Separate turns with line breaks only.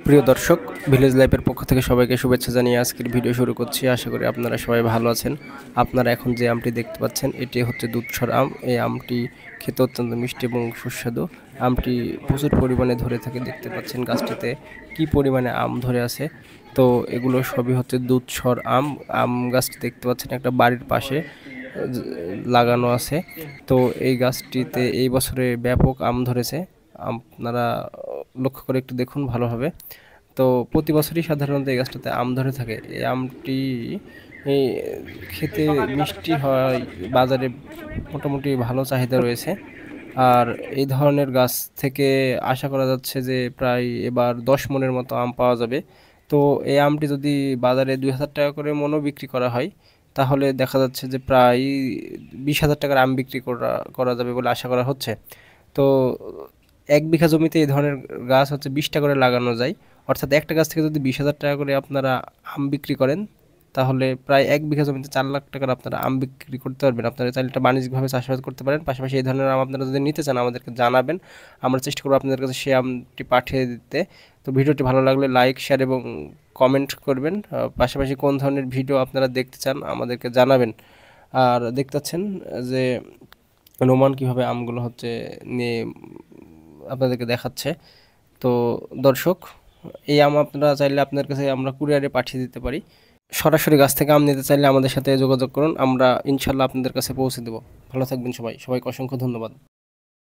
প্রিয় দর্শক, ভিলেজ লাইফের পক্ষ থেকে সবাইকে শুভেচ্ছা জানিয়ে আজকের ভিডিও শুরু করছি। আশা করি আপনারা সবাই ভালো আছেন। আপনারা এখন যে আমটি দেখতে পাচ্ছেন এটি হচ্ছে দুধসর আম। এই আমটি খেতে অত্যন্ত মিষ্টি এবং সুস্বাদু। আমটি প্রচুর পরিমাণে ধরে থাকে, দেখতে পাচ্ছেন গাছটিতে কি পরিমাণে আম ধরে আছে। তো এগুলো সবই হচ্ছে দুধসর আম। আম গাছটি দেখতে পাচ্ছেন একটা বাড়ির পাশে লাগানো আছে। তো এই গাছটিতে এই বছরে ব্যাপক আম ধরেছে। আপনারা লক্ষ্য করে একটু দেখুন ভালোভাবে। তো প্রতি বছরই সাধারণত এই গাছটাতে আম ধরে থাকে। এই আমটি এই খেতে মিষ্টি হয়, বাজারে মোটামুটি ভালো চাহিদা রয়েছে। আর এই ধরনের গাছ থেকে আশা করা যাচ্ছে যে প্রায় এবার 10 মনের মতো আম পাওয়া যাবে। তো এই আমটি যদি বাজারে 2,000 টাকা করে মনও বিক্রি করা হয়, তাহলে দেখা যাচ্ছে যে প্রায় 20,000 টাকার আম বিক্রি করা করা যাবে বলে আশা করা হচ্ছে। তো 1 বিঘা জমিতে এই ধরনের গাছ হচ্ছে 20টা করে লাগানো যায়। অর্থাৎ একটা গাছ থেকে যদি 20,000 টাকা করে আপনারা আম বিক্রি করেন, তাহলে প্রায় 1 বিঘা জমিতে 4 লাখ টাকার আপনারা আম বিক্রি করতে পারবেন। আপনারা চাইলে এটা বাণিজ্যিকভাবে চাষাবাদ করতে পারেন। পাশাপাশি এই ধরনের আম আপনারা যদি নিতে চান আমাদেরকে জানাবেন, আমরা চেষ্টা করবো আপনাদের কাছে সেই আমটি পাঠিয়ে দিতে। তো ভিডিওটি ভালো লাগলে লাইক, শেয়ার এবং কমেন্ট করবেন। পাশাপাশি কোন ধরনের ভিডিও আপনারা দেখতে চান আমাদেরকে জানাবেন। আর দেখতে পাচ্ছেন যে নোমান কীভাবে আমগুলো হচ্ছে নিয়ে আপনাদেরকে দেখাচ্ছে। তো দর্শক, এই আম আপনারা চাইলে আপনার কাছে আমরা কুরিয়ারে পাঠিয়ে দিতে পারি। সরাসরি গাছ থেকে আম নিতে চাইলে আমাদের সাথে যোগাযোগ করুন, আমরা ইনশাল্লাহ আপনাদের কাছে পৌঁছে দেব। ভালো থাকবেন সবাই, সবাইকে অসংখ্য ধন্যবাদ।